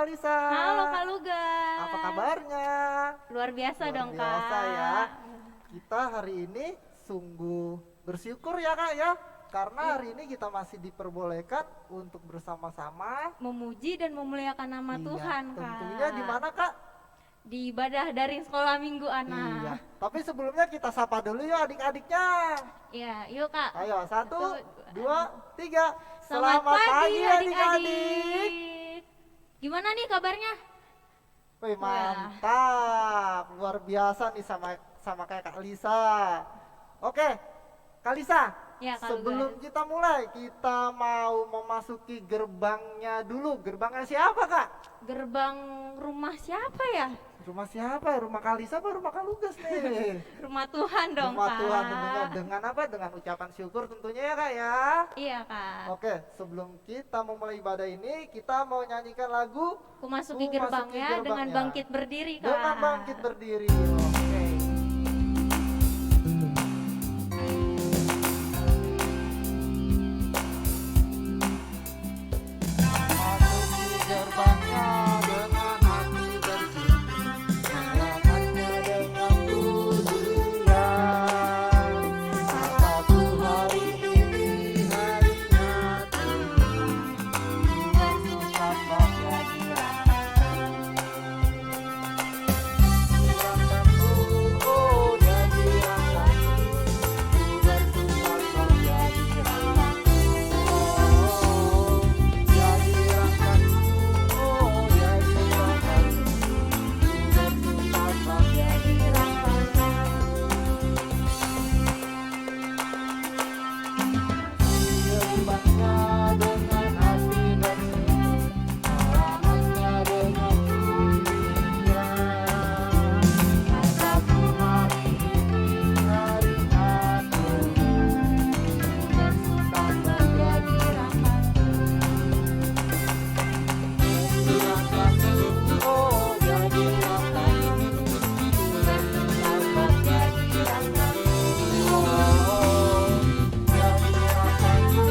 Lisa. Halo Kak Lugas. Apa kabarnya? Luar biasa Luar dong biasa ya. Kak. Kita hari ini sungguh bersyukur ya Kak ya. Karena Iya. hari ini kita masih diperbolehkan untuk bersama-sama. Memuji dan memuliakan nama Iya, Tuhan tentunya di Kak. mana Kak? Di ibadah daring sekolah minggu Iya. anak. Tapi sebelumnya kita sapa dulu yuk adik-adiknya. Iya, yuk Kak. Ayo, satu, Satu, dua, tiga. Selamat pagi adik-adik. adik-adik. Gimana nih kabarnya? Wih, Wah. mantap. Luar biasa nih sama kayak Kak Lisa. Oke, Kak Lisa. Ya, Kak Sebelum Lugas. kita mulai, kita mau memasuki gerbangnya dulu. Gerbangnya siapa, Kak? Gerbang rumah siapa ya? Rumah siapa? Rumah Kak Lisa apa rumah Kak Lugas nih? Rumah Tuhan dong Rumah Kak. Tuhan tentunya. Dengan apa? Dengan ucapan syukur tentunya ya, Kak ya. Iya Kak. Oke, sebelum kita memulai ibadah ini, kita mau nyanyikan lagu Ku masuki Ku gerbangnya masuki dengan gerbangnya. bangkit berdiri Kak. Dengan bangkit berdiri. Oke. Masuki gerbangnya dengan hati bersih, melayankannya dengan pujian. Satu hari ini harinya Tuhan, bersungkat bangga dirangkanku, oh dia dirangkanku, bersungkat bangga dirangkanku, oh dia dirangkanku, oh dia dirangkanku, bersungkat bangga dirangkanku. Gerbangnya dengan hati bersih, halamannya dengan pujian. Satu hari ini harinya Tuhan, bersungkat bangga dirangkanku. Dirangkanku, oh dia dirangkanku, bersungkat bangga dirangkanku. Oh, dia dirangkanku,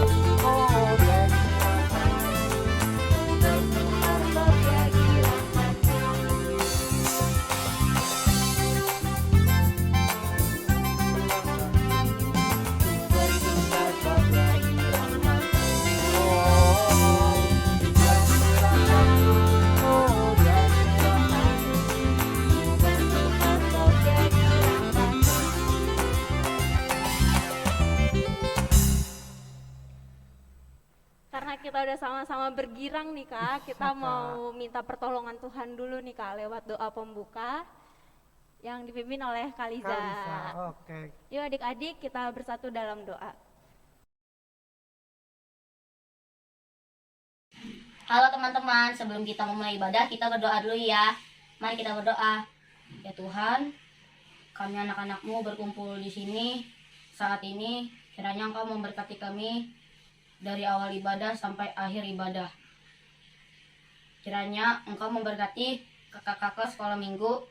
oh dia dirangkanku, bersungkat bangga Karena kita udah sama-sama bergirang nih Kak, kita mau minta pertolongan Tuhan dulu nih Kak lewat doa pembuka yang dipimpin oleh Kaliza. Kalisa, oke. Yuk adik-adik kita bersatu dalam doa. Halo teman-teman, sebelum kita memulai ibadah, kita berdoa dulu ya. Mari kita berdoa. Ya Tuhan, kami anak-anak-Mu berkumpul di sini saat ini. Kiranya Engkau memberkati kami dari awal ibadah sampai akhir ibadah. Kiranya Engkau memberkati kakak-kakak sekolah minggu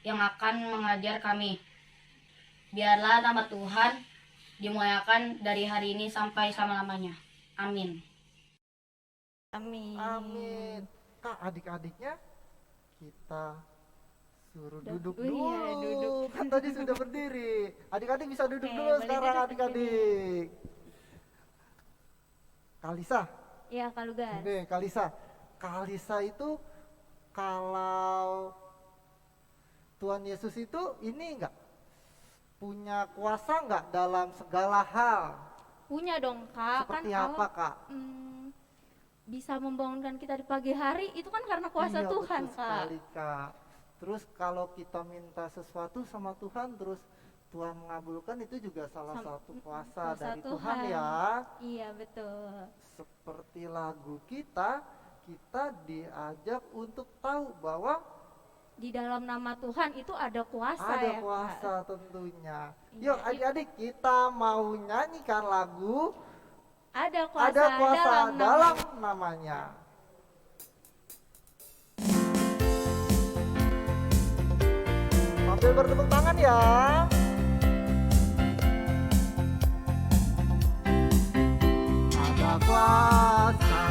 yang akan mengajar kami. Biarlah nama Tuhan dimuliakan dari hari ini sampai selama-lamanya. Amin. Amin. Amin. Kak, adik-adiknya kita suruh duduk Iya, dulu. duduk. Kan tadi sudah berdiri. Adik-adik bisa duduk Oke, dulu boleh sekarang duduk adik-adik. Kalisa, Iya Kak Lugas. nih Kalisa. Kalisa itu kalau Tuhan Yesus itu ini enggak punya kuasa enggak dalam segala hal? Punya dong Kak. Seperti kan apa, Kak? Bisa membangunkan kita di pagi hari itu kan karena kuasa Iya, Tuhan betul Kak. sekali, Kak. Terus kalau kita minta sesuatu sama Tuhan, terus Tuhan mengabulkan, itu juga salah satu kuasa kuasa dari Tuhan Tuhan. ya. Iya betul. Seperti lagu kita diajak untuk tahu bahwa Di dalam nama Tuhan itu ada kuasa ada ya Kak. kuasa tentunya. Iya, Yuk adik-adik, kita mau nyanyikan lagu Ada kuasa, Ada kuasa dalam nama. namanya. Sambil bertepuk tangan ya. Ada kuasa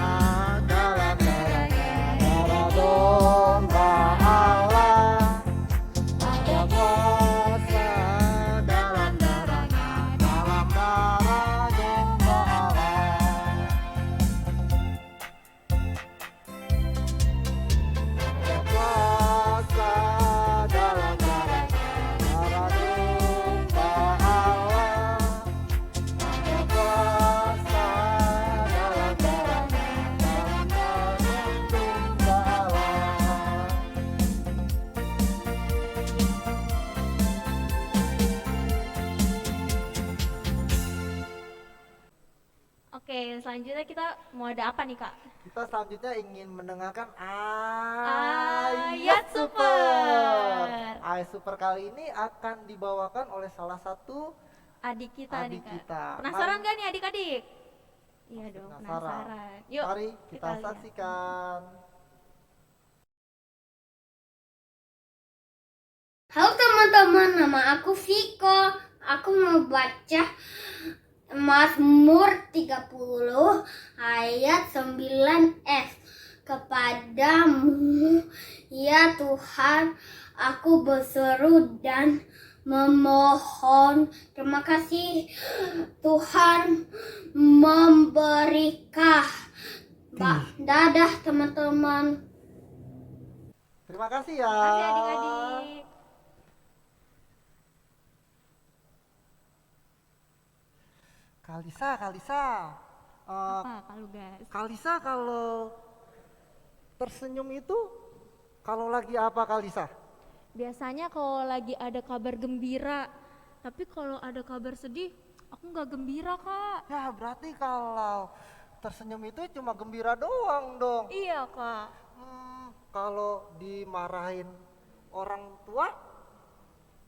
dalam namanya. Oke, selanjutnya kita mau ada apa nih Kak? Kita selanjutnya ingin mendengarkan Ayat Super. Ayat Super kali ini akan dibawakan oleh salah satu Adik kita nih adik Kak. kita. Penasaran Mari- gak nih adik-adik? Iya dong, penasaran. penasaran. Yuk, Mari kita lihat. saksikan. Halo teman-teman, nama aku Viko. Aku mau baca Mazmur 30 ayat 9f. Kepadamu, ya Tuhan, aku berseru dan memohon. Terima kasih Tuhan memberkah. Dadah teman-teman. Terima kasih ya. Terima kasih adik-adik. Kalisa, Kalisa. Apa Kak Lugas? Kalisa kalau tersenyum itu kalau lagi apa Kalisa? Biasanya kalau lagi ada kabar gembira, tapi kalau ada kabar sedih, aku nggak gembira Kak. Ya berarti kalau tersenyum itu cuma gembira doang dong. Iya Kak. Kalau dimarahin orang tua?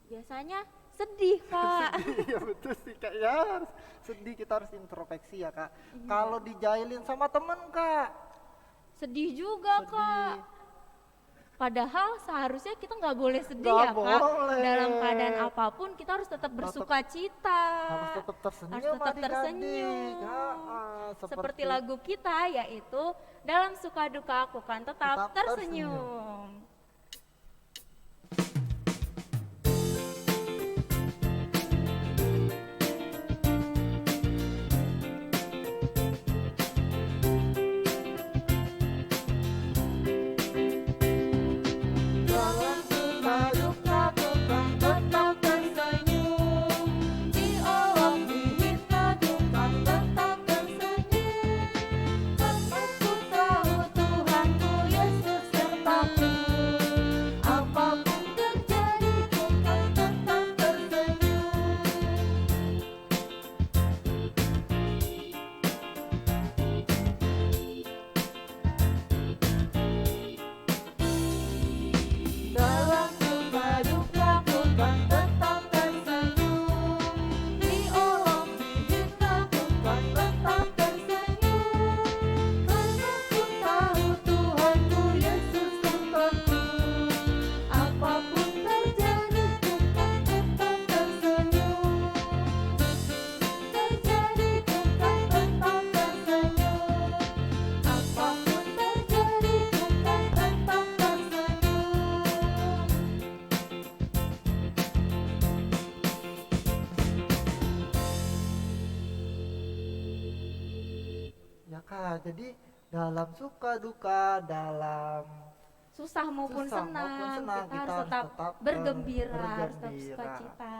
Biasanya sedih Kak. Iya betul sih kak ya, harus sedih, kita harus introspeksi ya kak. Kalau dijailin sama temen kak? Sedih juga Sedih. Kak. Padahal seharusnya kita nggak boleh sedih Nggak ya Kak. boleh. Dalam keadaan apapun kita harus tetap bersuka cita. Harus tetap tersenyum, Harus tetap adik-adik. tersenyum. Seperti Seperti lagu kita yaitu dalam suka duka aku kan tetap Tetap tersenyum. dalam suka duka bukan tetap tersenyum, diolok dihina bukan tetap tersenyum, karena ku tahu Tuhanku Yesus sertaku, apapun terjadi bukan tetap tersenyum. Dalam suka duka bukan tetap tersenyum, diolok dihina bukan tetap tersenyum, karena ku tahu Tuhanku Yesus sertaku, apapun terjadi bukan tetap tersenyum, terjadi bukan tetap tersenyum, apapun terjadi bukan tetap tersenyum. Ya kak, jadi dalam suka duka, dalam Susah maupun susah senang, maupun senang, kita harus tetap bergembira, harus tetap suka cita.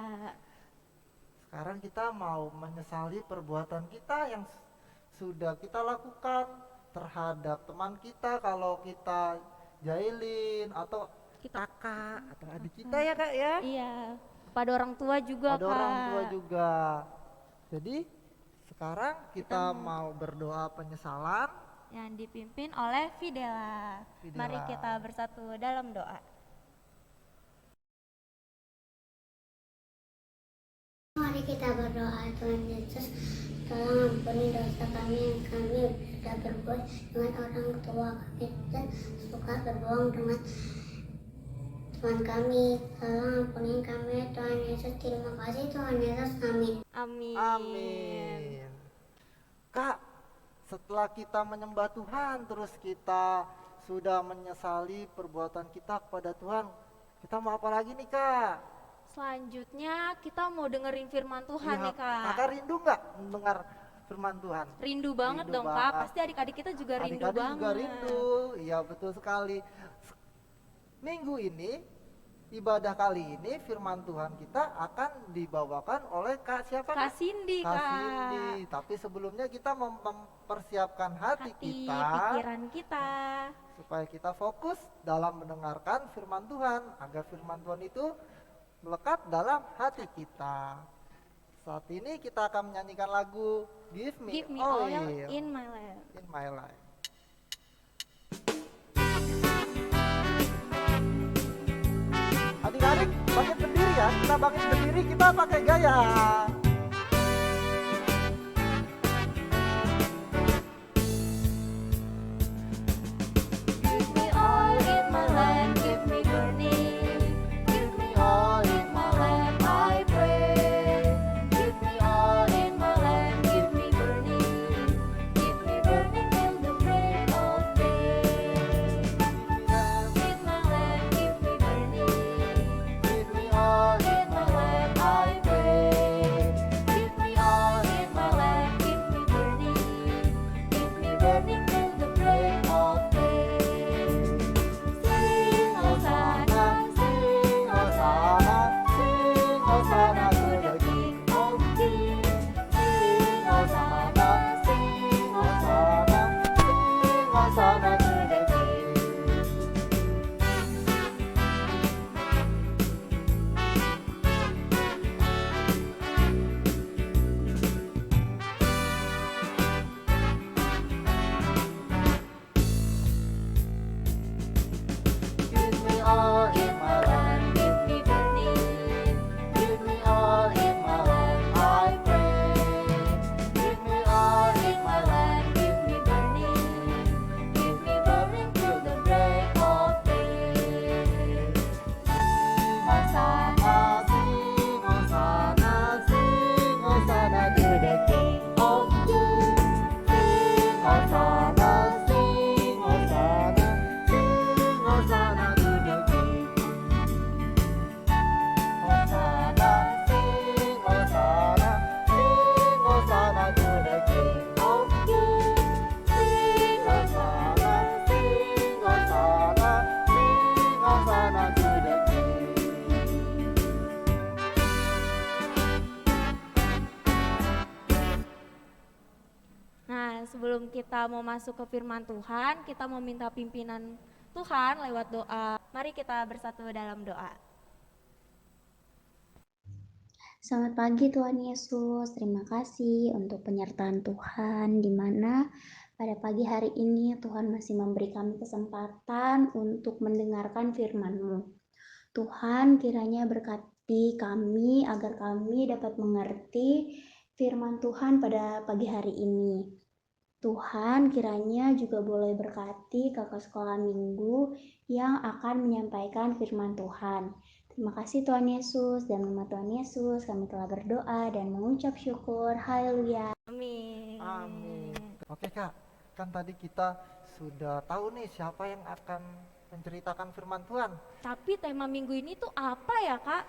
Sekarang kita mau menyesali perbuatan kita yang sudah kita lakukan terhadap teman kita, kalau kita jailin atau Kita kakak atau adik kita ya kak ya. iya, pada orang tua juga Ada Kak. orang tua juga. Jadi sekarang kita mau berdoa penyesalan. Yang dipimpin oleh Fidela. Fidela. Mari kita bersatu dalam doa. Mari kita berdoa. Tuhan Yesus, tolong ampuni dosa kami yang kami sudah berbuat dengan orang tua kami dan suka berbohong dengan teman kami. Tolong ampuni kami Tuhan Yesus. Terima kasih Tuhan Yesus. Amin. Amin. Amin. Kak, setelah kita menyembah Tuhan, terus kita sudah menyesali perbuatan kita kepada Tuhan, kita mau apa lagi nih kak? Selanjutnya kita mau dengerin firman Tuhan Iya, nih Kak. Kakak rindu nggak mendengar firman Tuhan? Rindu banget Rindu dong Kak. banget. Pasti adik-adik kita juga rindu Adik-adik banget. juga rindu, iya betul sekali. Minggu ini, ibadah kali ini firman Tuhan kita akan dibawakan oleh Kak siapa? Kak Cindy Kak Kak. Cindy. Tapi sebelumnya kita mempersiapkan hati Hati, kita pikiran kita. supaya kita fokus dalam mendengarkan firman Tuhan, agar firman Tuhan itu melekat dalam hati kita. Saat ini kita akan menyanyikan lagu Give Me, Give me Oil oil in my lamp. in My Life. Adik-adik bangkit berdiri ya, kita bangkit berdiri, kita pakai gaya. Give me oil in my lamp, give me burning. Give me oil in my lamp, I pray. Give me oil in my lamp, give me burning. Give me burning till the break of day. In my lamp, give me burning. Give me all In my lamp, I pray. Give me oil in my lamp, give me burning. Give me burning till the break of day. Sing Hosanna, sing Hosanna, sing Hosanna to the King of Kings. Sing Hosanna, sing Hosanna, sing Hosanna to the King. Give me all in my life, give me burning. give me all in my life, I pray. Give me all in my life, give me burning. Give me burning till the break of day. Hosanna, Sing Hosanna, sing Hosanna to the King of Kings. Sing Hosanna, sing Hosanna, sing Hosanna to the King. Hosanna, sing Hosanna, sing Hosanna to the King of Kings. Sing Hosanna, sing Hosanna, sing Hosanna to the King. Nah, sebelum kita mau masuk ke firman Tuhan, kita mau minta pimpinan Tuhan lewat doa. Mari kita bersatu dalam doa. Selamat pagi Tuhan Yesus, terima kasih untuk penyertaan Tuhan di mana pada pagi hari ini Tuhan masih memberi kami kesempatan untuk mendengarkan firman-Mu. Tuhan kiranya berkati kami agar kami dapat mengerti firman Tuhan pada pagi hari ini. Tuhan kiranya juga boleh berkati kakak sekolah minggu yang akan menyampaikan firman Tuhan. Terima kasih Tuhan Yesus, dan nama Tuhan Yesus kami telah berdoa dan mengucap syukur. Haleluya. Amin. Amin. Oke Kak, kan tadi kita sudah tahu nih siapa yang akan menceritakan firman Tuhan. Tapi tema minggu ini tuh apa ya, Kak?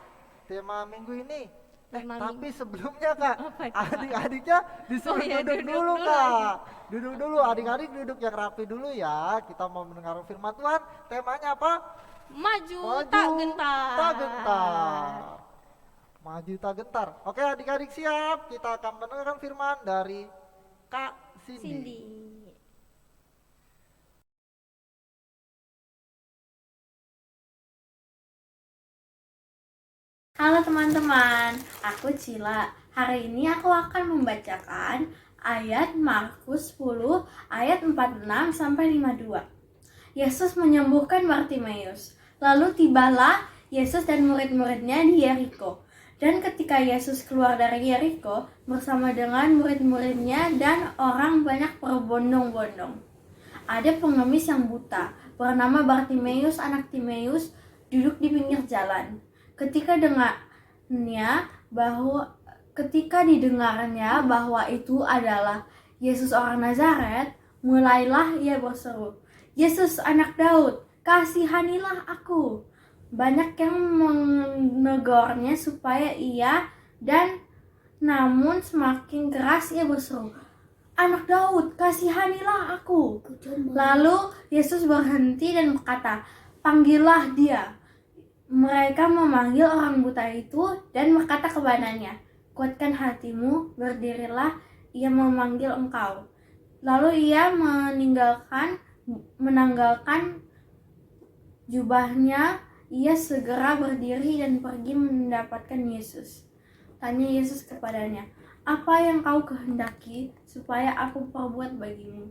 Tema minggu ini. Tema Tapi sebelumnya Kak, Apa itu? adik-adiknya disuruh Oh iya, duduk duduk dulu dulu. Kak. Duduk dulu, adik-adik duduk yang rapi dulu ya. Kita mau mendengar firman Tuhan. Temanya apa? Maju, tak gentar. Tak gentar. Maju tak gentar. Oke adik-adik siap. Kita akan mendengarkan firman dari Kak Cindy. Cindy. Halo teman-teman, aku Cila. Hari ini aku akan membacakan ayat Markus 10 ayat 46 sampai 52. Yesus menyembuhkan Bartimeus. Lalu tibalah Yesus dan murid-muridnya di Yeriko. Dan ketika Yesus keluar dari Yeriko bersama dengan murid-muridnya dan orang banyak berbondong-bondong, ada pengemis yang buta bernama Bartimeus anak Timeus duduk di pinggir jalan. Ketika didengarnya bahwa itu adalah Yesus orang Nazaret, mulailah ia berseru, "Yesus anak Daud, kasihanilah aku." Banyak yang menegurnya supaya namun semakin keras ia berseru, "Anak Daud, kasihanilah aku." Lalu Yesus berhenti dan berkata, "Panggillah dia." Mereka memanggil orang buta itu dan berkata kepadanya, "Kuatkan hatimu, berdirilah, ia memanggil engkau." Lalu ia menanggalkan jubahnya, ia segera berdiri dan pergi mendapatkan Yesus. Tanya Yesus kepadanya, "Apa yang kau kehendaki supaya aku perbuat bagimu?"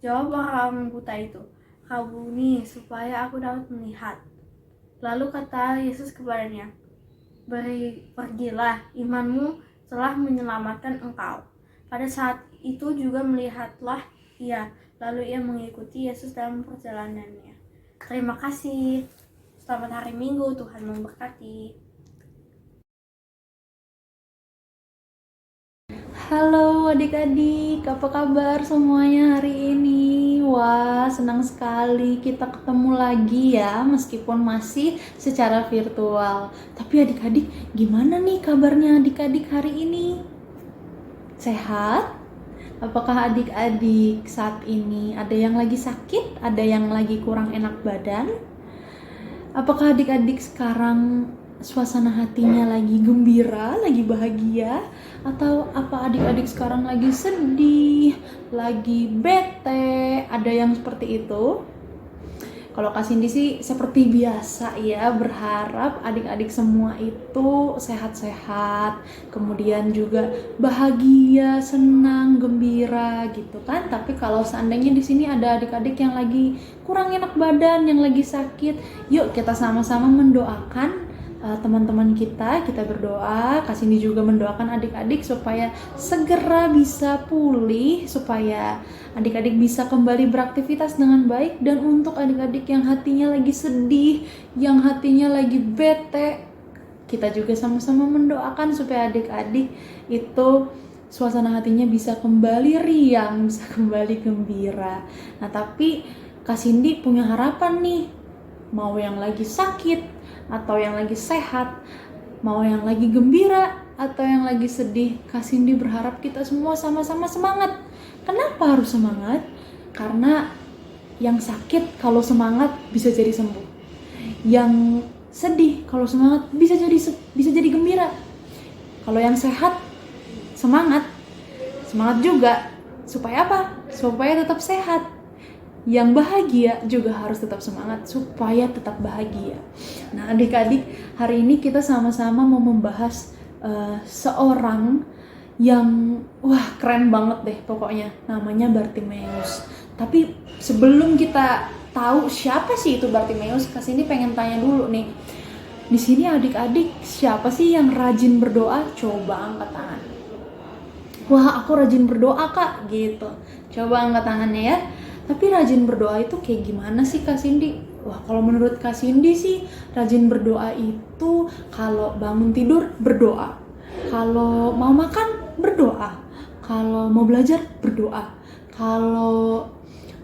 Jawab orang buta itu, "Rabuni, supaya aku dapat melihat." Lalu kata Yesus kepadanya, "Pergilah, imanmu telah menyelamatkan engkau." Pada saat itu juga melihatlah ia, lalu ia mengikuti Yesus dalam perjalanannya. Terima kasih. Selamat hari Minggu, Tuhan memberkati. Halo adik-adik, apa kabar semuanya hari ini? Wah, senang sekali kita ketemu lagi ya, meskipun masih secara virtual. Tapi adik-adik, gimana nih kabarnya adik-adik hari ini? Sehat? Apakah adik-adik saat ini ada yang lagi sakit? Ada yang lagi kurang enak badan? Apakah adik-adik sekarang suasana hatinya lagi gembira, lagi bahagia? Atau apa adik-adik sekarang lagi sedih, lagi bete? Ada yang seperti itu? Kalau Kak Cindy sih seperti biasa ya, berharap adik-adik semua itu sehat-sehat, kemudian juga bahagia, senang, gembira gitu kan. Tapi kalau seandainya di sini ada adik-adik yang lagi kurang enak badan, yang lagi sakit, yuk kita sama-sama mendoakan teman-teman kita berdoa. Kak Cindy juga mendoakan adik-adik supaya segera bisa pulih, supaya adik-adik bisa kembali beraktivitas dengan baik. Dan untuk adik-adik yang hatinya lagi sedih, yang hatinya lagi bete, kita juga sama-sama mendoakan supaya adik-adik itu suasana hatinya bisa kembali riang, bisa kembali gembira. Nah, tapi Kak Cindy punya harapan nih, mau yang lagi sakit atau yang lagi sehat, mau yang lagi gembira atau yang lagi sedih, Kak Cindy berharap kita semua sama-sama semangat. Kenapa harus semangat? Karena yang sakit kalau semangat bisa jadi sembuh. Yang sedih kalau semangat bisa jadi gembira. Kalau yang sehat semangat juga. Supaya apa? Supaya tetap sehat. Yang bahagia juga harus tetap semangat supaya tetap bahagia. Nah, adik-adik, hari ini kita sama-sama mau membahas seorang yang keren banget deh pokoknya, namanya Bartimeus. Tapi sebelum kita tahu siapa sih itu Bartimeus, Kak Cindy pengen tanya dulu nih. Di sini adik-adik, siapa sih yang rajin berdoa? Coba angkat tangan. Wah, aku rajin berdoa, Kak, gitu. Coba angkat tangannya ya. Tapi rajin berdoa itu kayak gimana sih Kak Cindy? Wah, kalau menurut Kak Cindy sih rajin berdoa itu kalau bangun tidur berdoa, kalau mau makan berdoa, kalau mau belajar berdoa, kalau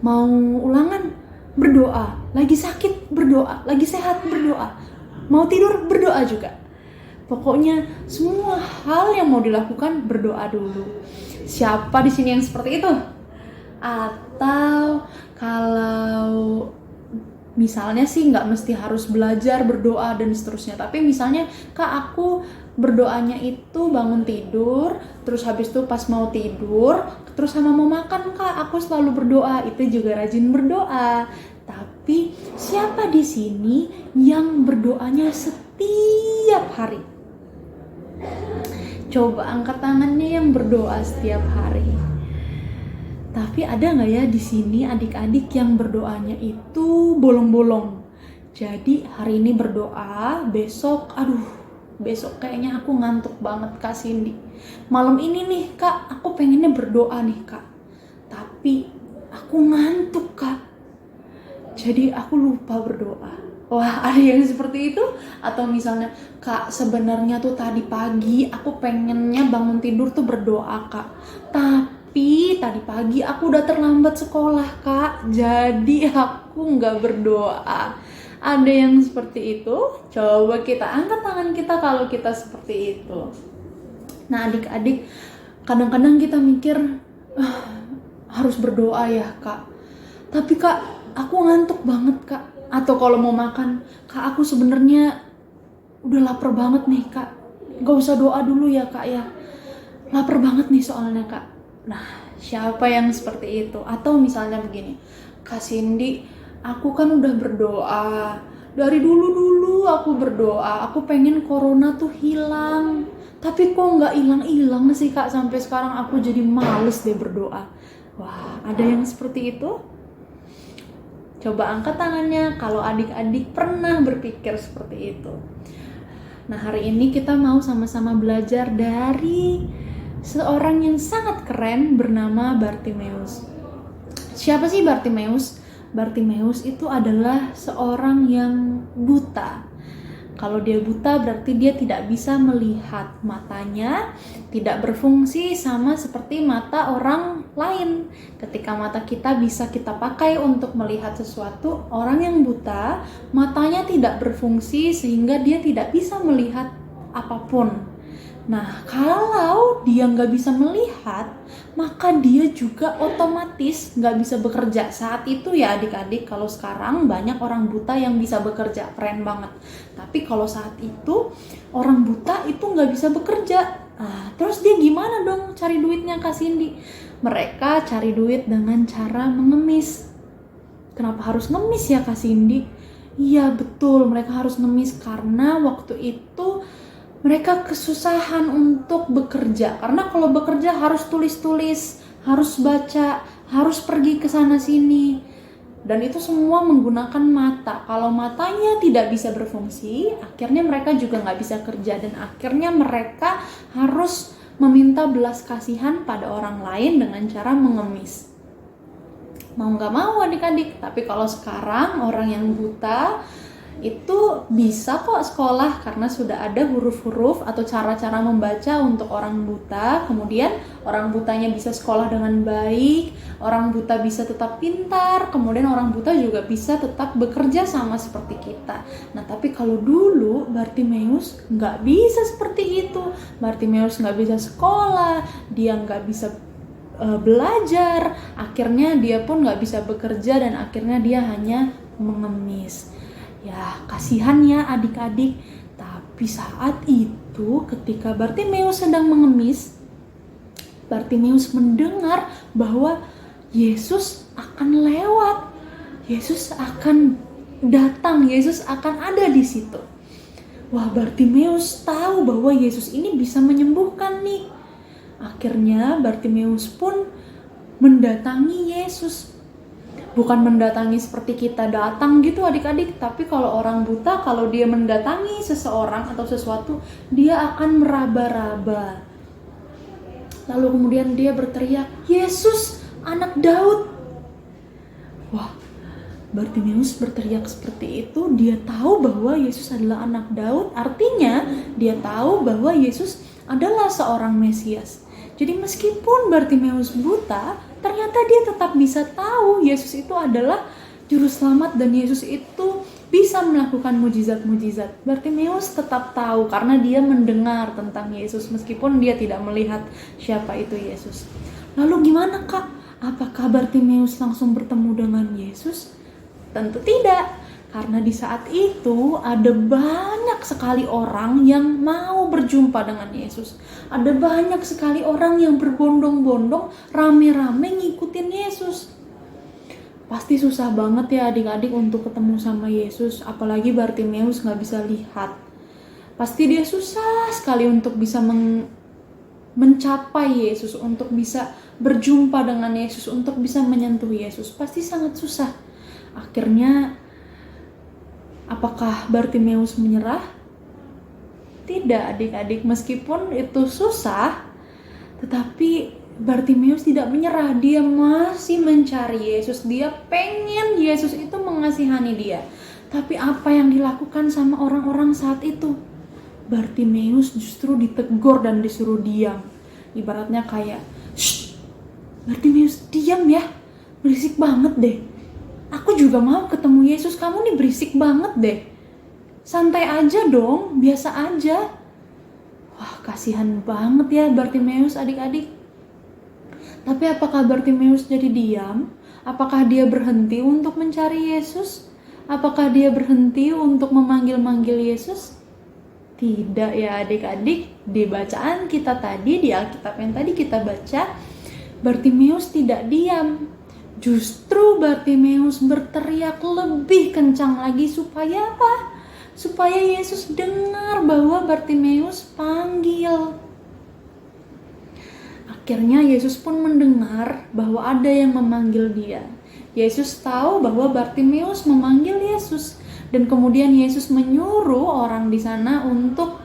mau ulangan berdoa, lagi sakit berdoa, lagi sehat berdoa, mau tidur berdoa juga. Pokoknya semua hal yang mau dilakukan berdoa dulu. Siapa di sini yang seperti itu? Atau kalau misalnya sih nggak mesti harus belajar berdoa dan seterusnya, tapi misalnya Kak, aku berdoanya itu bangun tidur, terus habis itu pas mau tidur, terus sama mau makan Kak, aku selalu berdoa, itu juga rajin berdoa. Tapi siapa di sini yang berdoanya setiap hari? Coba angkat tangannya yang berdoa setiap hari. Tapi ada nggak ya di sini adik-adik yang berdoanya itu bolong-bolong? Jadi hari ini berdoa, besok kayaknya aku ngantuk banget Kak Cindy. Malam ini nih Kak, aku pengennya berdoa nih Kak, tapi aku ngantuk Kak, jadi aku lupa berdoa. Wah, ada yang seperti itu? Atau misalnya Kak, sebenarnya tuh tadi pagi aku pengennya bangun tidur tuh berdoa Kak, tapi tadi pagi aku udah terlambat sekolah Kak, jadi aku nggak berdoa. Ada yang seperti itu? Coba kita angkat tangan kita kalau kita seperti itu. Nah adik-adik, kadang-kadang kita mikir harus berdoa ya Kak, tapi Kak aku ngantuk banget Kak. Atau kalau mau makan, Kak aku sebenarnya udah lapar banget nih Kak, gak usah doa dulu ya Kak ya, lapar banget nih soalnya Kak. Nah, siapa yang seperti itu? Atau misalnya begini, Kak Cindy, aku kan udah berdoa. Dari dulu aku berdoa, aku pengen corona tuh hilang. Tapi kok nggak hilang-hilang sih Kak, sampai sekarang aku jadi males deh berdoa. Wah, ada yang seperti itu? Coba angkat tangannya kalau adik-adik pernah berpikir seperti itu. Nah, hari ini kita mau sama-sama belajar dari seorang yang sangat keren bernama Bartimeus. Siapa sih Bartimeus? Bartimeus itu adalah seorang yang buta. Kalau dia buta berarti dia tidak bisa melihat, matanya tidak berfungsi sama seperti mata orang lain. Ketika mata kita bisa kita pakai untuk melihat sesuatu, orang yang buta matanya tidak berfungsi sehingga dia tidak bisa melihat apapun. Nah, kalau dia nggak bisa melihat, maka dia juga otomatis nggak bisa bekerja. Saat itu ya adik-adik, kalau sekarang banyak orang buta yang bisa bekerja, keren banget. Tapi kalau saat itu, orang buta itu nggak bisa bekerja. Nah, terus dia gimana dong cari duitnya Kak Cindy? Mereka cari duit dengan cara mengemis. Kenapa harus ngemis ya Kak Cindy? Iya betul, mereka harus ngemis karena waktu itu mereka kesusahan untuk bekerja. Karena kalau bekerja harus tulis-tulis, harus baca, harus pergi ke sana sini. Dan itu semua menggunakan mata. Kalau matanya tidak bisa berfungsi, akhirnya mereka juga nggak bisa kerja. Dan akhirnya mereka harus meminta belas kasihan pada orang lain dengan cara mengemis. Mau nggak mau adik-adik. Tapi kalau sekarang orang yang buta itu bisa kok sekolah karena sudah ada huruf-huruf atau cara-cara membaca untuk orang buta. Kemudian orang butanya bisa sekolah dengan baik, orang buta bisa tetap pintar, kemudian orang buta juga bisa tetap bekerja sama seperti kita. Nah, tapi kalau dulu Bartimeus nggak bisa seperti itu. Bartimeus nggak bisa sekolah, dia nggak bisa belajar, akhirnya dia pun nggak bisa bekerja dan akhirnya dia hanya mengemis. Ya, kasihan ya adik-adik. Tapi saat itu ketika Bartimeus sedang mengemis, Bartimeus mendengar bahwa Yesus akan lewat. Yesus akan datang, Yesus akan ada di situ. Wah, Bartimeus tahu bahwa Yesus ini bisa menyembuhkan nih. Akhirnya Bartimeus pun mendatangi Yesus. Bukan mendatangi seperti kita datang gitu adik-adik, tapi kalau orang buta, kalau dia mendatangi seseorang atau sesuatu, dia akan meraba-raba. Lalu kemudian dia berteriak, Yesus, anak Daud. Wah, Bartimeus berteriak seperti itu, dia tahu bahwa Yesus adalah anak Daud, artinya dia tahu bahwa Yesus adalah seorang Mesias. Jadi meskipun Bartimeus buta, ternyata dia tetap bisa tahu Yesus itu adalah juru selamat dan Yesus itu bisa melakukan mujizat-mujizat. Bartimeus tetap tahu karena dia mendengar tentang Yesus meskipun dia tidak melihat siapa itu Yesus. Lalu gimana Kak? Apakah Bartimeus langsung bertemu dengan Yesus? Tentu tidak. Karena di saat itu ada banyak sekali orang yang mau berjumpa dengan Yesus. Ada banyak sekali orang yang berbondong-bondong rame-rame ngikutin Yesus. Pasti susah banget ya adik-adik untuk ketemu sama Yesus. Apalagi Bartimeus gak bisa lihat. Pasti dia susah sekali untuk bisa mencapai Yesus. Untuk bisa berjumpa dengan Yesus. Untuk bisa menyentuh Yesus. Pasti sangat susah. Akhirnya apakah Bartimeus menyerah? Tidak adik-adik, meskipun itu susah, tetapi Bartimeus tidak menyerah. Dia masih mencari Yesus, dia pengen Yesus itu mengasihani dia. Tapi apa yang dilakukan sama orang-orang saat itu? Bartimeus justru ditegur dan disuruh diam. Ibaratnya kayak, shh, Bartimeus diam ya, berisik banget deh. Aku juga mau ketemu Yesus, kamu nih berisik banget deh. Santai aja dong, biasa aja. Wah, kasihan banget ya Bartimeus adik-adik. Tapi apakah Bartimeus jadi diam? Apakah dia berhenti untuk mencari Yesus? Apakah dia berhenti untuk memanggil-manggil Yesus? Tidak ya adik-adik. Di bacaan kita tadi, di Alkitab yang tadi kita baca, Bartimeus tidak diam. Justru Bartimeus berteriak lebih kencang lagi supaya apa? supaya Yesus dengar bahwa Bartimeus panggil. Akhirnya Yesus pun mendengar bahwa ada yang memanggil dia. Yesus tahu bahwa Bartimeus memanggil Yesus, dan kemudian Yesus menyuruh orang di sana untuk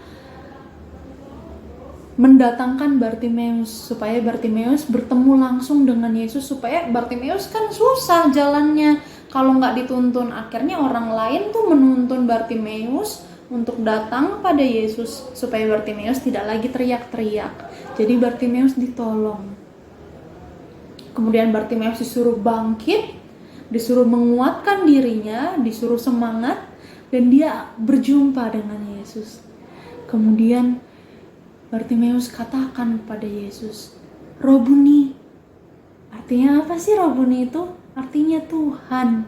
mendatangkan Bartimeus supaya Bartimeus bertemu langsung dengan Yesus, supaya Bartimeus kan susah jalannya kalau nggak dituntun. Akhirnya orang lain tuh menuntun Bartimeus untuk datang pada Yesus supaya Bartimeus tidak lagi teriak-teriak. Jadi Bartimeus ditolong. Kemudian Bartimeus disuruh bangkit, disuruh menguatkan dirinya, disuruh semangat, dan dia berjumpa dengan Yesus. Kemudian Bartimeus katakan kepada Yesus, Robuni. Artinya apa sih Robuni itu? Artinya Tuhan.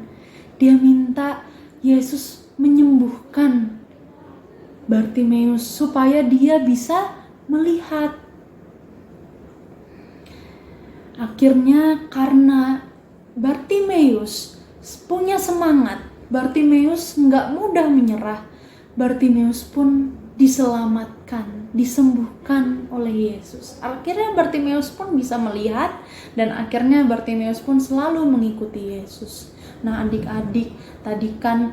Dia minta Yesus menyembuhkan Bartimeus supaya dia bisa melihat. Akhirnya karena Bartimeus punya semangat, Bartimeus nggak mudah menyerah, Bartimeus pun diselamatkan, disembuhkan oleh Yesus. Akhirnya Bartimeus pun bisa melihat, dan akhirnya Bartimeus pun selalu mengikuti Yesus. Nah adik-adik, tadi kan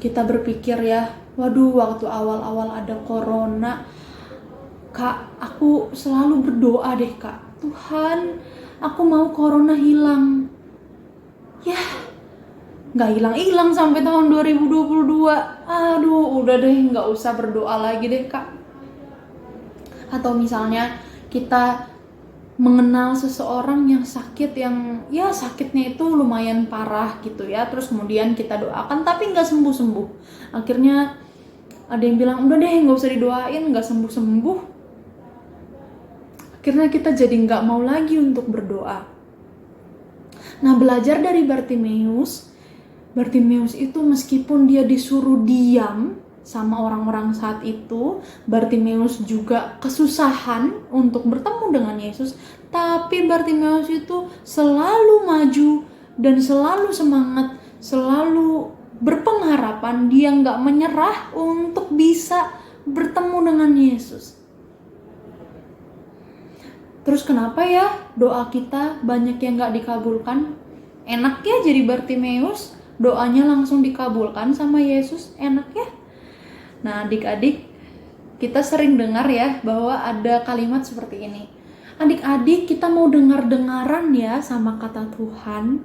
kita berpikir ya, waduh waktu awal-awal ada corona, Kak, aku selalu berdoa deh Kak, Tuhan, aku mau corona hilang. Ya, nggak hilang-hilang sampai tahun 2022. Aduh, udah deh, nggak usah berdoa lagi deh Kak. Atau misalnya kita mengenal seseorang yang sakit, yang ya sakitnya itu lumayan parah gitu ya, terus kemudian kita doakan tapi nggak sembuh-sembuh. Akhirnya ada yang bilang, udah deh nggak usah didoain, nggak sembuh-sembuh. Akhirnya kita jadi nggak mau lagi untuk berdoa. Nah belajar dari Bartimeus itu meskipun dia disuruh diam sama orang-orang saat itu, Bartimeus juga kesusahan untuk bertemu dengan Yesus, tapi Bartimeus itu selalu maju dan selalu semangat, selalu berpengharapan, dia nggak menyerah untuk bisa bertemu dengan Yesus. Terus kenapa ya doa kita banyak yang nggak dikabulkan? Enak ya jadi Bartimeus, doanya langsung dikabulkan sama Yesus, enak ya? Nah adik-adik, kita sering dengar ya bahwa ada kalimat seperti ini. Adik-adik, kita mau dengar-dengaran ya sama kata Tuhan.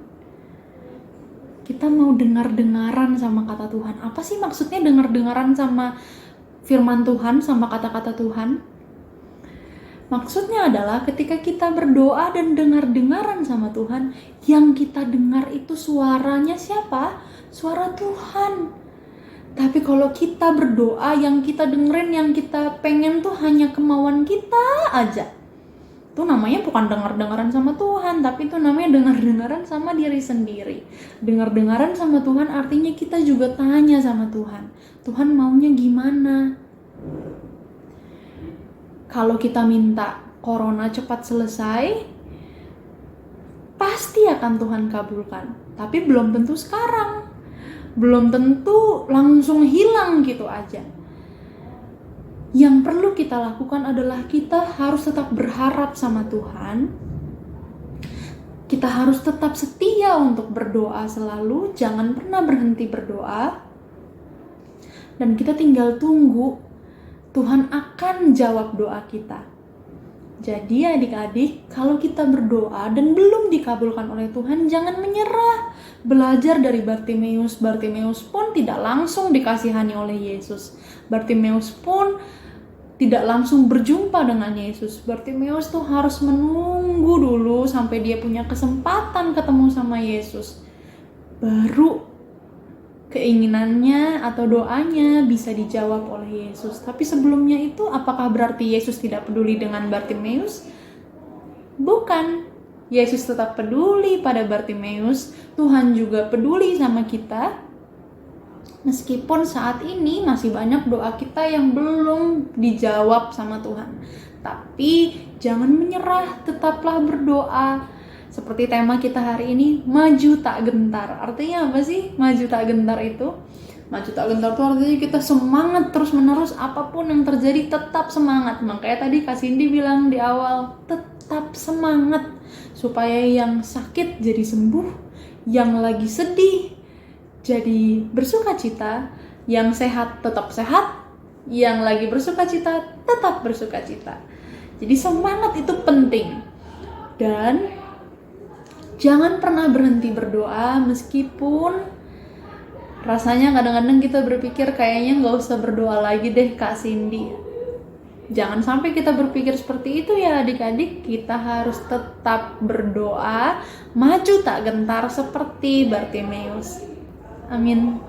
Kita mau dengar-dengaran sama kata Tuhan. Apa sih maksudnya dengar-dengaran sama firman Tuhan, sama kata-kata Tuhan? Maksudnya adalah ketika kita berdoa dan dengar-dengaran sama Tuhan, yang kita dengar itu suaranya siapa? Suara Tuhan. Tapi kalau kita berdoa, yang kita dengerin, yang kita pengen tuh hanya kemauan kita aja, itu namanya bukan dengar-dengaran sama Tuhan, tapi itu namanya dengar-dengaran sama diri sendiri. Dengar-dengaran sama Tuhan artinya kita juga tanya sama Tuhan, Tuhan maunya gimana? Kalau kita minta corona cepat selesai, pasti akan Tuhan kabulkan. Tapi belum tentu sekarang. Belum tentu langsung hilang gitu aja. Yang perlu kita lakukan adalah kita harus tetap berharap sama Tuhan. Kita harus tetap setia untuk berdoa selalu, jangan pernah berhenti berdoa. Dan kita tinggal tunggu Tuhan akan jawab doa kita. Jadi adik-adik, kalau kita berdoa dan belum dikabulkan oleh Tuhan, jangan menyerah. Belajar dari Bartimeus. Bartimeus pun tidak langsung dikasihani oleh Yesus. Bartimeus pun tidak langsung berjumpa dengan Yesus. Bartimeus tuh harus menunggu dulu sampai dia punya kesempatan ketemu sama Yesus. Baru keinginannya atau doanya bisa dijawab oleh Yesus. Tapi sebelumnya itu, apakah berarti Yesus tidak peduli dengan Bartimeus? Bukan. Yesus tetap peduli pada Bartimeus. Tuhan juga peduli sama kita. Meskipun saat ini masih banyak doa kita yang belum dijawab sama Tuhan. Tapi jangan menyerah, tetaplah berdoa. Seperti tema kita hari ini, maju tak gentar. Artinya apa sih maju tak gentar itu? Maju tak gentar tuh artinya kita semangat terus menerus, apapun yang terjadi tetap semangat. Makanya tadi Kak Cindy bilang di awal, tetap semangat supaya yang sakit jadi sembuh, yang lagi sedih jadi bersukacita, yang sehat tetap sehat, yang lagi bersukacita tetap bersukacita. Jadi semangat itu penting. Dan jangan pernah berhenti berdoa meskipun rasanya kadang-kadang kita berpikir kayaknya nggak usah berdoa lagi deh Kak Cindy. Jangan sampai kita berpikir seperti itu ya adik-adik. Kita harus tetap berdoa, maju tak gentar seperti Bartimeus. Amin.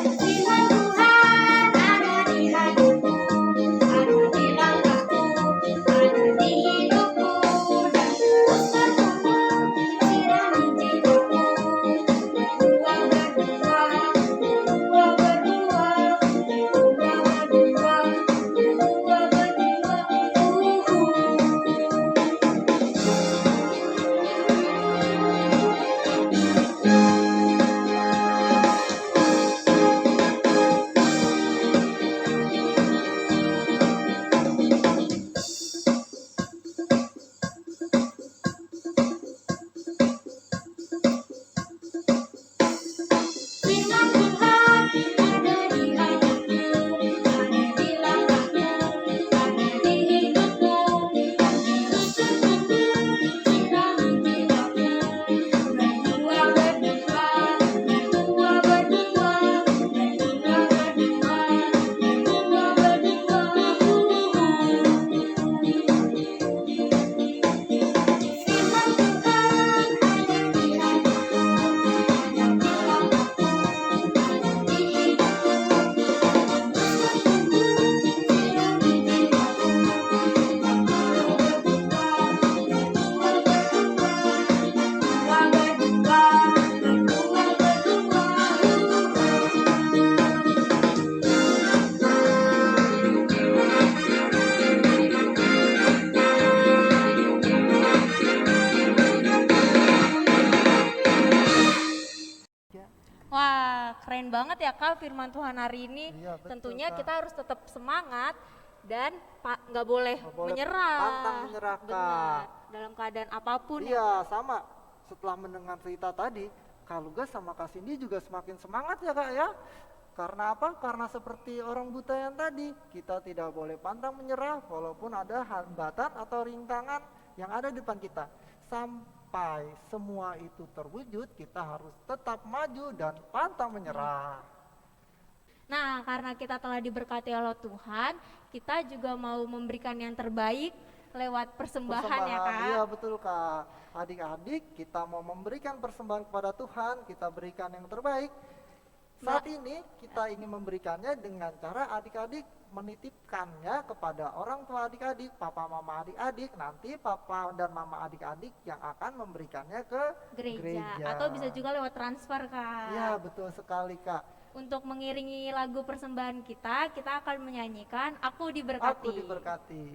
Firman Tuhan ada di hatiku, ada di langkahku, ada di hidupku, dan terus bertumbuh, sirami jiwaku. Berdua berdua, berdua berdua, berdua berdua, berdua Firman Tuhan ada di hatiku, ada di langkahku, ada di hidupku, dan terus bertumbuh, sirami jiwaku. Berdua berdua, berdua berdua, berdua berdua, berdua berdua. Firman Tuhan ada di hatiku, ada di langkahku, ada di hidupku, dan terus bertumbuh, sirami jiwaku. Berdua berdua, berdua berdua, berdua Wah, keren banget ya Kak firman Tuhan hari ini. Iya, betul, Tentunya Kak. kita harus tetap semangat dan nggak boleh Nggak boleh menyerah. pantang menyerah, Kak. Benar. Dalam keadaan apapun ya. Iya, sama. Setelah mendengar cerita tadi, Kak Lugas sama Kak Cindy juga semakin semangat ya Kak ya. Karena apa? Karena seperti orang buta yang tadi, kita tidak boleh pantang menyerah walaupun ada hambatan atau rintangan yang ada di depan kita. Sampai semua itu terwujud, kita harus tetap maju dan pantang menyerah. Nah, karena kita telah diberkati oleh Tuhan, kita juga mau memberikan yang terbaik lewat persembahan ya Kak. Iya betul Kak. Adik-adik, kita mau memberikan persembahan kepada Tuhan, kita berikan yang terbaik. Saat ini kita ingin memberikannya dengan cara adik-adik menitipkannya kepada orang tua adik-adik, papa mama adik-adik. Nanti papa dan mama adik-adik yang akan memberikannya ke Gereja. Atau bisa juga lewat transfer Kak. Iya betul sekali Kak. Untuk mengiringi lagu persembahan kita akan menyanyikan Aku Diberkati. Aku diberkati.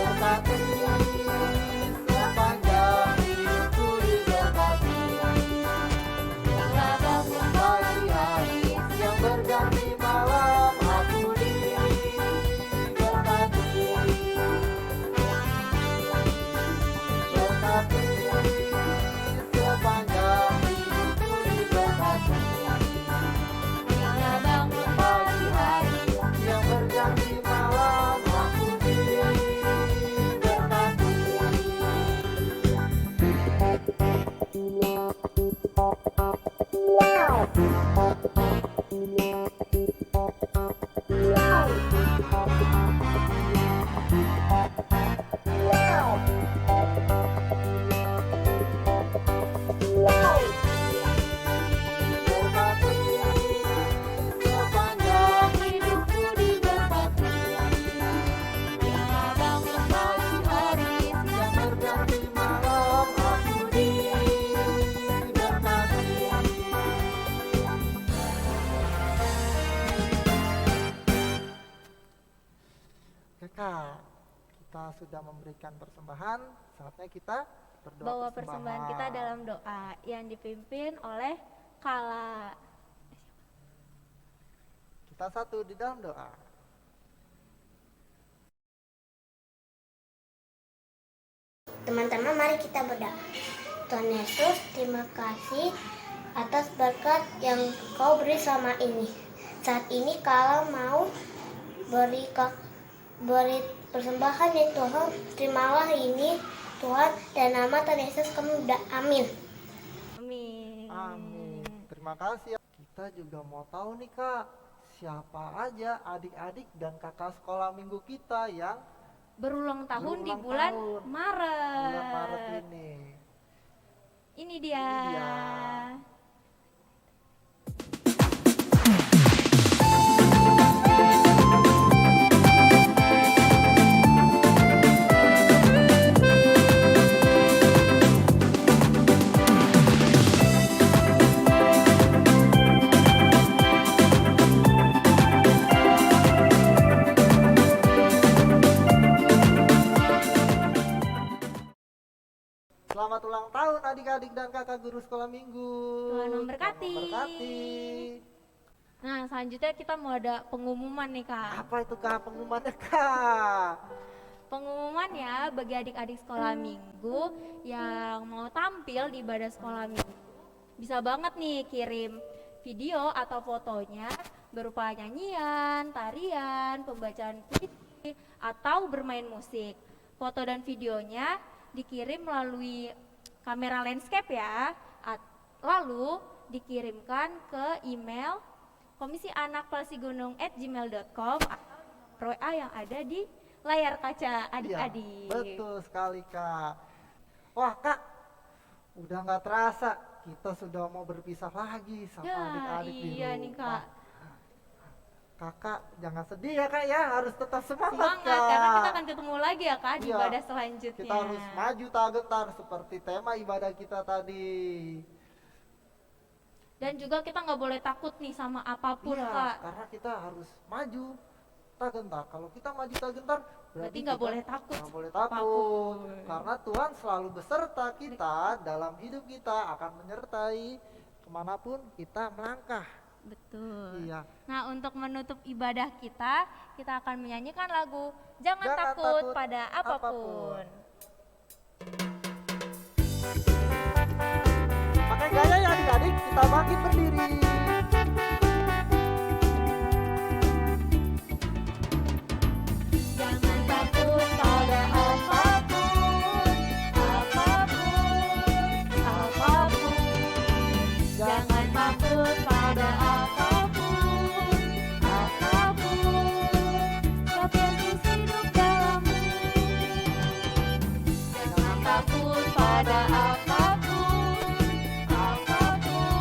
Berkati sepanjang hidupku diberkati. Berkati pagi hari sudah memberikan persembahan, saatnya kita berdoa Bawa persembahan kita dalam doa yang dipimpin oleh Kala. Kita satu di dalam doa. Teman-teman, mari kita berdoa. Tuhan Yesus, terima kasih atas berkat yang Kau beri selama ini. Saat ini kalau mau beri persembahan ya Tuhan, terimalah ini Tuhan, dan nama Tuhan Yesus kami udah amin. Amin. Amin. Terima kasih. Kita juga mau tahu nih Kak, siapa aja adik-adik dan kakak sekolah minggu kita yang Berulang tahun di berulang bulan tahun. Maret. bulan Maret ini. Ini dia. Ini dia. Selamat ulang tahun adik-adik dan kakak guru sekolah minggu. Tuhan memberkati. Tuhan memberkati. Nah, selanjutnya kita mau ada pengumuman nih Kak. Apa itu Kak pengumumannya Kak? Pengumuman ya bagi adik-adik sekolah minggu yang mau tampil di ibadah sekolah minggu. Bisa banget nih kirim video atau fotonya berupa nyanyian, tarian, pembacaan puisi, atau bermain musik. Foto dan videonya dikirim melalui kamera landscape ya. Lalu dikirimkan ke email komisianakpalsigunung@gmail.com atau WA yang ada di layar kaca adik-adik. Iya, betul sekali Kak. Wah Kak, udah nggak terasa kita sudah mau berpisah lagi sama Ya, adik-adik di iya nih rumah. Kak. Kakak jangan sedih ya Kak ya, harus tetap semangat, Semangat Kak. karena kita akan ketemu lagi ya Kak di Iya, ibadah selanjutnya. Kita harus maju tak gentar seperti tema ibadah kita tadi. Dan juga kita nggak boleh takut nih sama apapun Iya, Kak. karena kita harus maju tak gentar. Kalau kita maju tak gentar, Berarti nggak kita boleh takut nggak boleh sama takut. apapun. Karena Tuhan selalu beserta kita dalam hidup kita, akan menyertai kemanapun kita melangkah. Betul. Iya. Nah, untuk menutup ibadah kita akan menyanyikan lagu Jangan, Jangan takut takut pada apapun. Pakai gaya ya adik-adik, kita bangkit berdiri. Jangan takut pada apapun, apapun, apapun. Jangan takut pada apapun, apapun. Sebab Yesus hidup dalammu. Jangan takut pada apapun, apapun,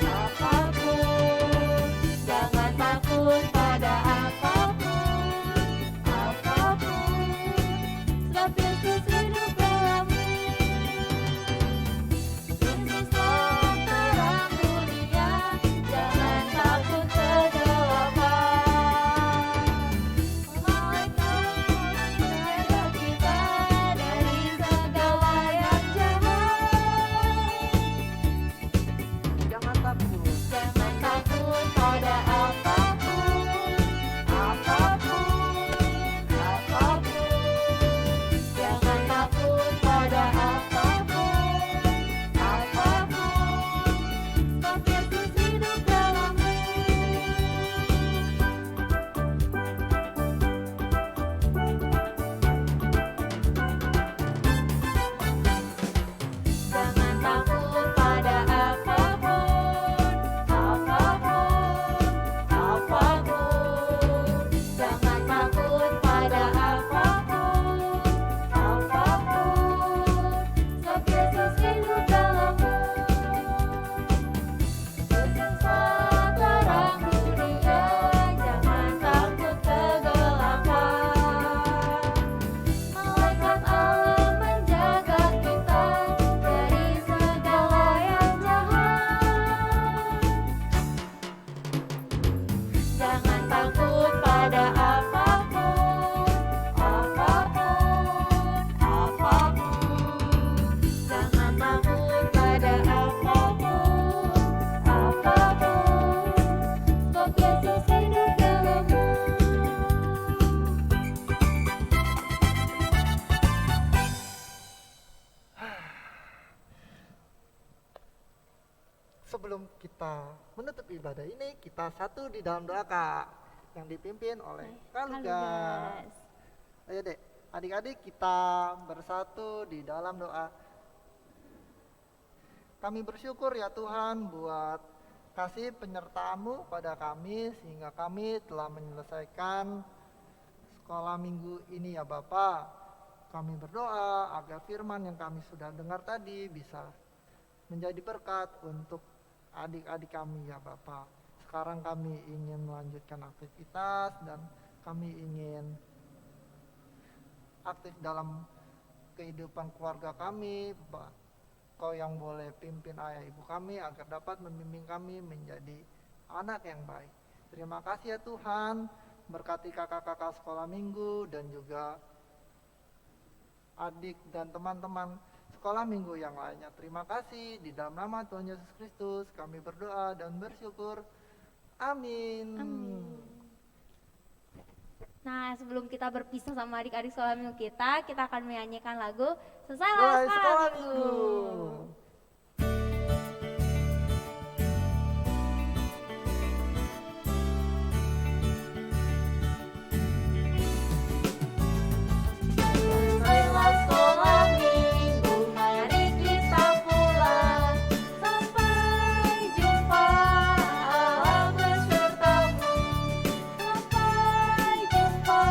apapun. Jangan takut pada apapun, apapun. Sebab Yesus hidup dalammu. Yesuslah terang dunia, jangan takut kegelapan. Malaikat menjaga kita dari segala yang jahat. sebelum kita menutup ibadah ini, kita satu di dalam doa Kak, yang dipimpin oleh Kak Lugas. Ayo dek, adik-adik kita bersatu di dalam doa. Kami bersyukur ya Tuhan buat kasih penyertaan-Mu pada kami, sehingga kami telah menyelesaikan sekolah minggu ini ya Bapa. Kami berdoa agar firman yang kami sudah dengar tadi bisa menjadi berkat untuk adik-adik kami ya Bapa. Sekarang kami ingin melanjutkan aktivitas dan kami ingin aktif dalam kehidupan keluarga kami. Kau yang boleh pimpin ayah ibu kami agar dapat membimbing kami menjadi anak yang baik. Terima kasih ya Tuhan, berkati kakak-kakak sekolah minggu dan juga adik dan teman-teman sekolah minggu yang lainnya. Terima kasih, di dalam nama Tuhan Yesus Kristus kami berdoa dan bersyukur. Amin. Nah, sebelum kita berpisah sama adik-adik sekolah minggu kita akan menyanyikan lagu Selesai Mulai Sekolah sekolah Minggu. minggu. Selesailah sekolah minggu, mari kita pulang. Sampai jumpa Allah besertamu. Sampai jumpa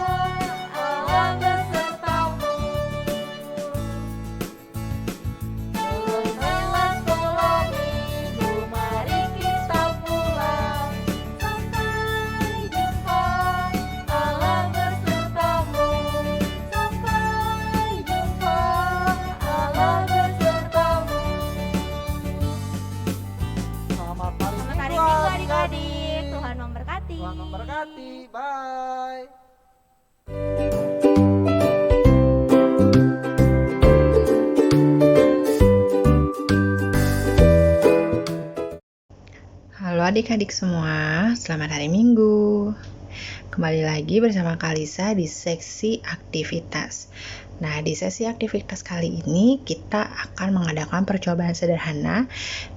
Allah besertamu. Selesailah sekolah minggu, mari kita pulang. Sampai jumpa Allah besertamu. Sampai jumpa Allah besertamu. Selamat hari Selamat hari Minggu, Minggu adik-adik. Tuhan memberkati. Tuhan memberkati. Bye. Halo adik-adik semua, selamat hari Minggu. Kembali lagi bersama Kalisa di seksi aktivitas. Nah, di sesi aktivitas kali ini kita akan mengadakan percobaan sederhana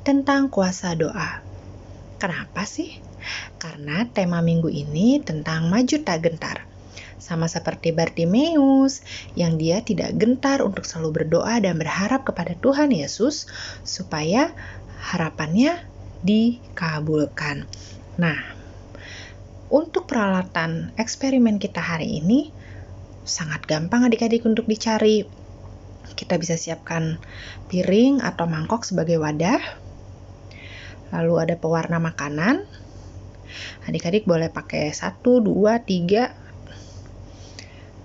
tentang kuasa doa. Kenapa sih? Karena tema minggu ini tentang maju tak gentar. Sama seperti Bartimeus yang dia tidak gentar untuk selalu berdoa dan berharap kepada Tuhan Yesus supaya harapannya dikabulkan. Nah, untuk peralatan eksperimen kita hari ini sangat gampang adik-adik untuk dicari. Kita bisa siapkan piring atau mangkok sebagai wadah. Lalu ada pewarna makanan. Adik-adik boleh pakai 1, 2, 3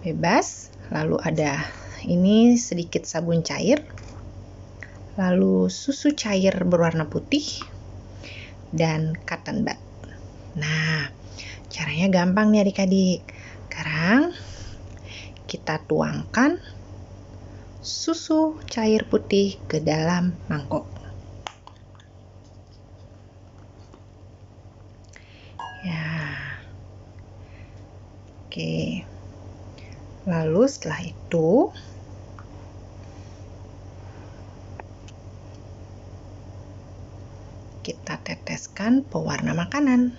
bebas. Lalu ada ini sedikit sabun cair. Lalu susu cair berwarna putih dan cotton bud. Nah, caranya gampang nih adik-adik. Sekarang kita tuangkan susu cair putih ke dalam mangkok. Ya. Oke. Lalu setelah itu kita teteskan pewarna makanan.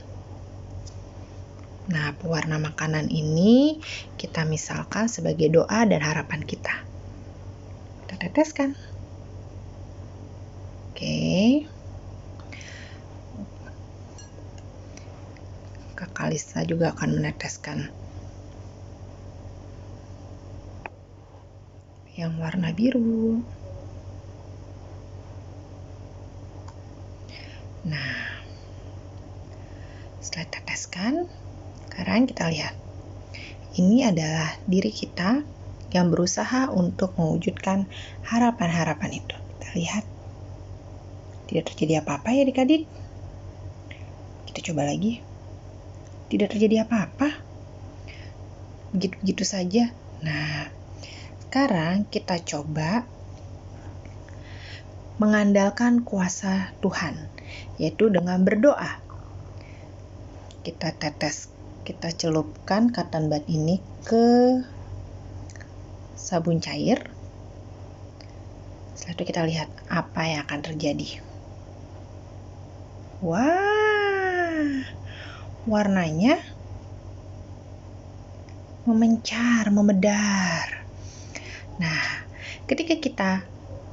Nah, pewarna makanan ini kita misalkan sebagai doa dan harapan kita. Kita teteskan. Oke. Kak Kalisa juga akan meneteskan yang warna biru. Nah, setelah teteskan, sekarang kita lihat. Ini adalah diri kita yang berusaha untuk mewujudkan harapan-harapan itu. Kita lihat. Tidak terjadi apa-apa ya adik-adik. Kita coba lagi. Tidak terjadi apa-apa. Begitu-begitu saja. Nah, sekarang kita coba mengandalkan kuasa Tuhan, yaitu dengan berdoa. Kita celupkan cotton bud ini ke sabun cair. Setelah itu kita lihat apa yang akan terjadi. Wah, warnanya memencar, memedar. Nah, ketika kita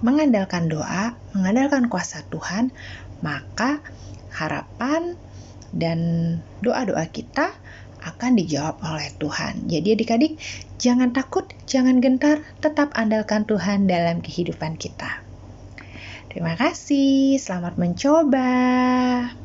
mengandalkan doa, mengandalkan kuasa Tuhan, maka harapan dan doa-doa kita akan dijawab oleh Tuhan. Jadi adik-adik, jangan takut, jangan gentar, tetap andalkan Tuhan dalam kehidupan kita. Terima kasih, selamat mencoba.